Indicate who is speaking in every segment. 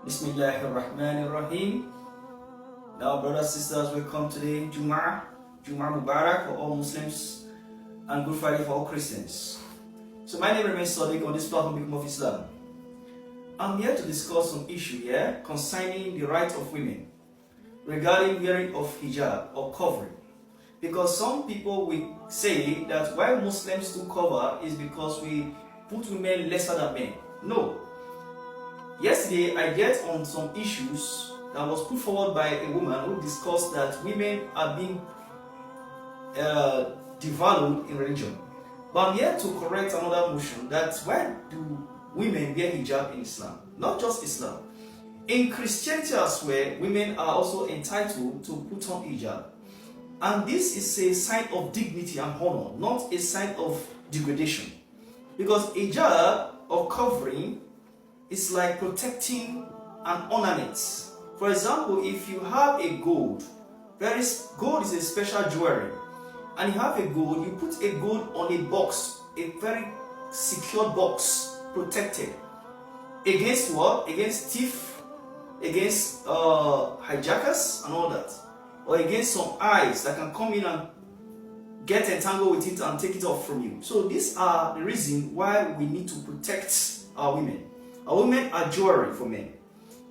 Speaker 1: Bismillahirrahmanirrahim. Now, brothers and sisters, welcome today, Jum'ah Mubarak for all Muslims and Good Friday for all Christians. So my name remains Sadiq on this platform of Islam. I'm here to discuss some issue here concerning the right of women regarding wearing of hijab or covering. Because some people will say that why Muslims do cover is because we put women lesser than men. No. Yesterday, I get on some issues that was put forward by a woman who discussed that women are being devalued in religion. But I'm here to correct another motion that why do women wear hijab in Islam? Not just Islam. In Christianity as well, women are also entitled to put on hijab. And this is a sign of dignity and honor, not a sign of degradation. Because hijab or covering is like protecting an ornament. For example, if you have a gold is a special jewelry, and you have a gold, you put a gold on a box, a very secure box, protected. Against what? Against thief, against hijackers and all that. Or against some eyes that can come in and get entangled with it and take it off from you. So these are the reason why we need to protect our women. Our women are jewelry for men.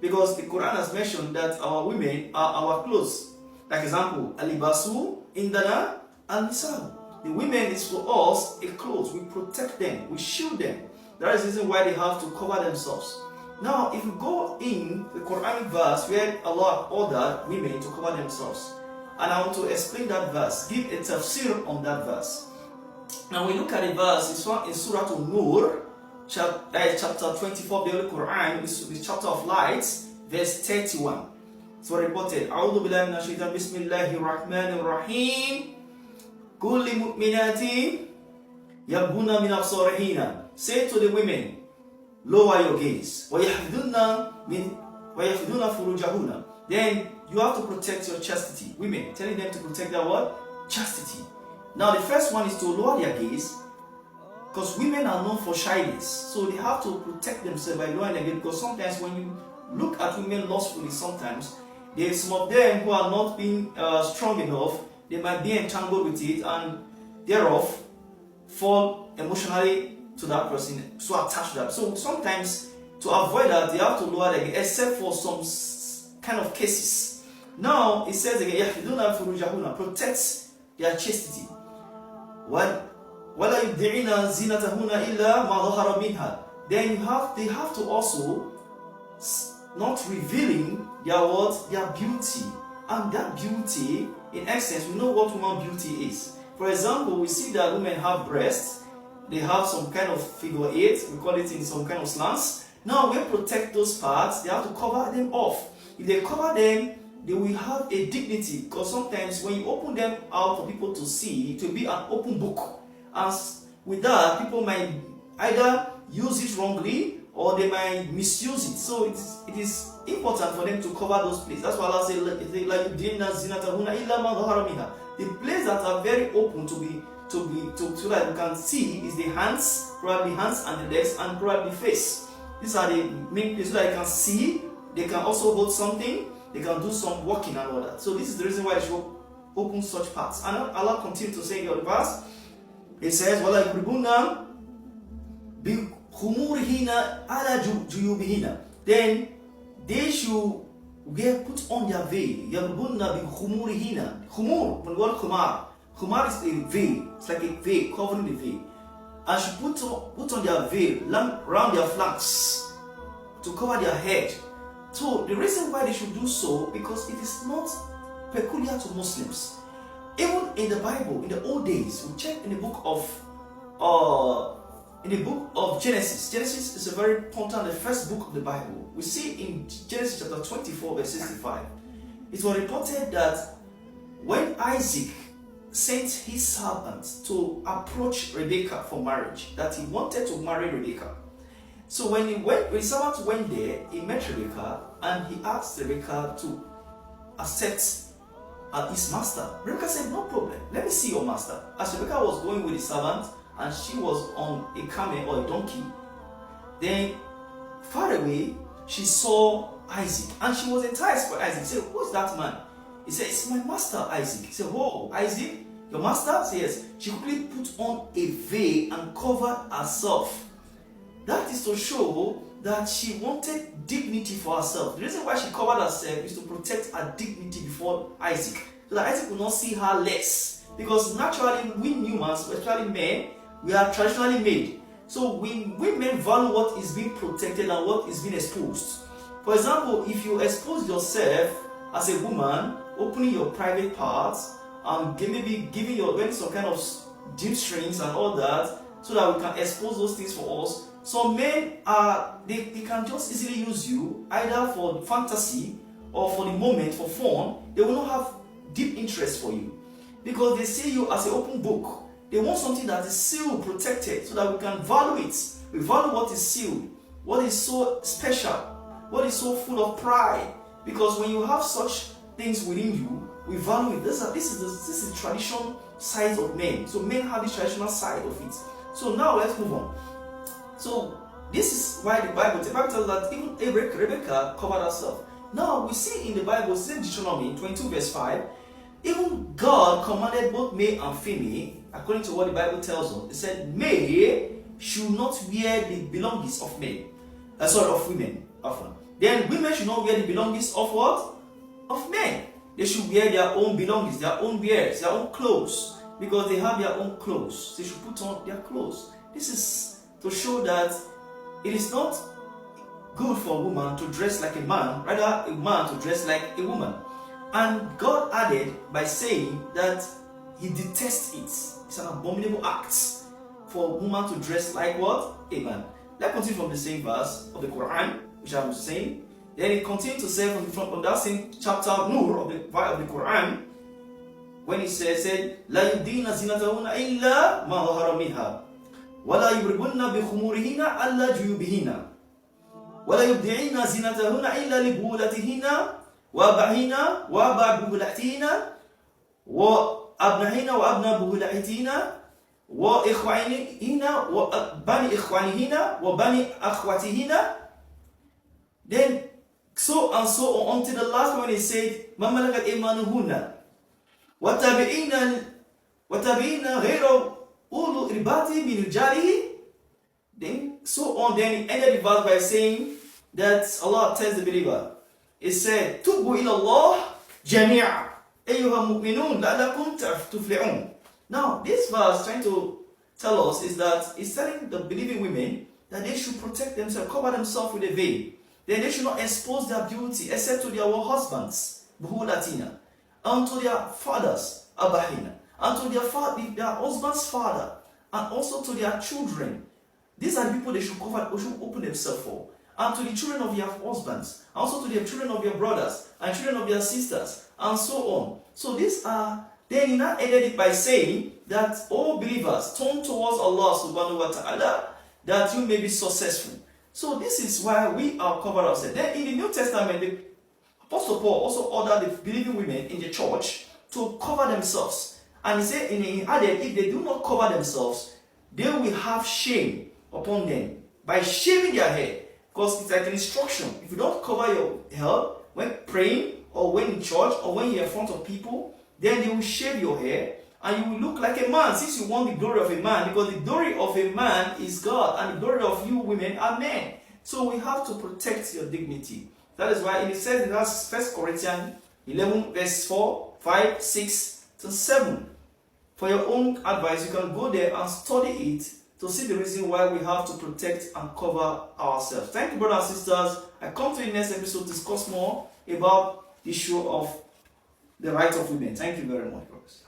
Speaker 1: Because the Quran has mentioned that our women are our clothes. Like example, Alibasu, Indana, and Nisa. The women is for us a clothes. We protect them, we shield them. That is the reason why they have to cover themselves. Now, if you go in the Quranic verse where Allah ordered women to cover themselves, and I want to explain that verse, give a tafsir on that verse. Now we look at the verse, it's in Surah An-Nur, chapter 24 of the Holy Quran, the chapter of lights, verse 31. So reported, A'udhu billahi minash shaitan, Bismillahir Rahmanir Rahim, Kulli mu'minati yabguna min absarihina. Say to the women, lower your gaze. وَيَحْفِظُنَّ فُرُوجَهُنَّ. Then you have to protect your chastity. Women, telling them to protect their what? Chastity. Now the first one is to lower their gaze, because women are known for shyness. So they have to protect themselves by lowering their gaze, because sometimes when you look at women lustfully, sometimes there's some of them who are not being strong enough, they might be entangled with it and thereof fall emotionally to that person, so attached to that. So sometimes to avoid that, they have to lower their gaze, except for some kind of cases. Now it says again, protect their chastity. Then they have to also not revealing their beauty. And that beauty, in essence, we know what woman beauty is. For example, we see that women have breasts, they have some kind of figure 8, we call it in some kind of slants. Now we protect those parts, they have to cover them off. If they cover them, they will have a dignity, because sometimes when you open them out for people to see, it will be an open book. And with that, people might either use it wrongly or they might misuse it. So it is important for them to cover those places. That's why Allah says, the places that are very open so that you can see is the hands, probably hands and the legs, and probably face. These are the main places that you can see. They can also hold something. They can do some walking and all that. So this is the reason why I should open such parts. And Allah continues to say in the verse, it says, وَلَا يُقْرِبُونَ بِخُمُورِهِنَ عَلَى جُيُوبِهِنَ. Then they should put on their veil. يَقْرِبُونَ بِخُمُورِهِنَ. Khumur, from the word khumar. Khumar is a veil. It's like a veil, covering the veil. And should put on their veil around their flanks to cover their head. So the reason why they should do so, because it is not peculiar to Muslims. Even in the Bible, in the old days, we check in the book of Genesis. Genesis is a very important, the first book of the Bible. We see in Genesis chapter 24, verse 65. It was reported that when Isaac sent his servant to approach Rebekah for marriage, that he wanted to marry Rebekah. So when the servant went there, he met Rebekah and he asked Rebekah to accept his master. Rebekah said, no problem, let me see your master. As Rebekah was going with the servant and she was on a camel or a donkey, then far away she saw Isaac and she was enticed by Isaac. She said, who's that man? He said, it's my master Isaac. He said, oh, Isaac, your master? He said, yes. She quickly put on a veil and covered herself. That is to show that she wanted dignity for herself. The reason why she covered herself is to protect her dignity before Isaac, so that Isaac will not see her less. Because naturally, we humans, especially men, we are traditionally made. So when women value what is being protected and what is being exposed. For example, if you expose yourself as a woman, opening your private parts and maybe giving your wearing some kind of deep strings and all that, so that we can expose those things for us. Some men they can just easily use you either for fantasy or for the moment, for fun. They will not have deep interest for you because they see you as an open book. They want something that is sealed, protected, so that we can value it. We value what is sealed, what is so special, what is so full of pride. Because when you have such things within you, we value it. This is the traditional side of men. So men have the traditional side of it. So now let's move on. So this is why the Bible tells us that even Rebecca covered herself. Now we see in the Bible, same Deuteronomy 22 verse 5, even God commanded both male and female, according to what the Bible tells us. It said, male should not wear the belongings of men. Of women. Often. Then women should not wear the belongings of what? Of men. They should wear their own belongings, their own wares, their own clothes. Because they have their own clothes. They should put on their clothes. This is to show that it is not good for a woman to dress like a man, rather a man to dress like a woman. And God added by saying that He detests it. It's an abominable act for a woman to dress like what? A man. Let's continue from the same verse of the Quran, which I was saying. Then it continues to say from that same chapter Nur of the Quran, when it said, لا يبدين زينتهن إلا ما ظهر منها ولا يضربن بخمورهن على جيوبهن ولا يبدين زينتهن إلا لبولتهن وأبعهن وأبع بولتهن وأبنهن وأبناء بولتهن وإخوانهن وبني إخوانهن وبني أخواتهن. Then so and so on until the last one. It said ما ملكت أيمانهن وتابعين غير أولو الإرباط من رجاله. Then so on. Then he ended the verse by saying that Allah tells the believer, it said, "Tubu ila Allah jami'a ayyuha mu'minun la'allakum tuflihun." Now this verse trying to tell us is that it's telling the believing women that they should protect themselves, cover themselves with a veil. Then they should not expose their beauty except to their husbands, buhulatina, and to their fathers, abahina, and to their husband's father, and also to their children. These are the people they should cover, they should open themselves for. And to the children of their husbands, also to the children of their brothers, and children of their sisters, and so on. So these are, then he now ended it by saying that all believers turn towards Allah subhanahu wa ta'ala that you may be successful. So this is why we are covered ourselves. Then in the New Testament, the Apostle Paul also ordered the believing women in the church to cover themselves. And he said, he added, if they do not cover themselves, they will have shame upon them by shaving their hair. Because it's like an instruction. If you don't cover your hair when praying, or when in church, or when you're in front of people, then they will shave your hair and you will look like a man, since you want the glory of a man. Because the glory of a man is God, and the glory of you women are men. So we have to protect your dignity. That is why it says in 1 Corinthians 11 verse 4, 5, 6 to 7. For your own advice, you can go there and study it to see the reason why we have to protect and cover ourselves. Thank you, brothers and sisters. I come to the next episode to discuss more about the issue of the rights of women. Thank you very much, brothers.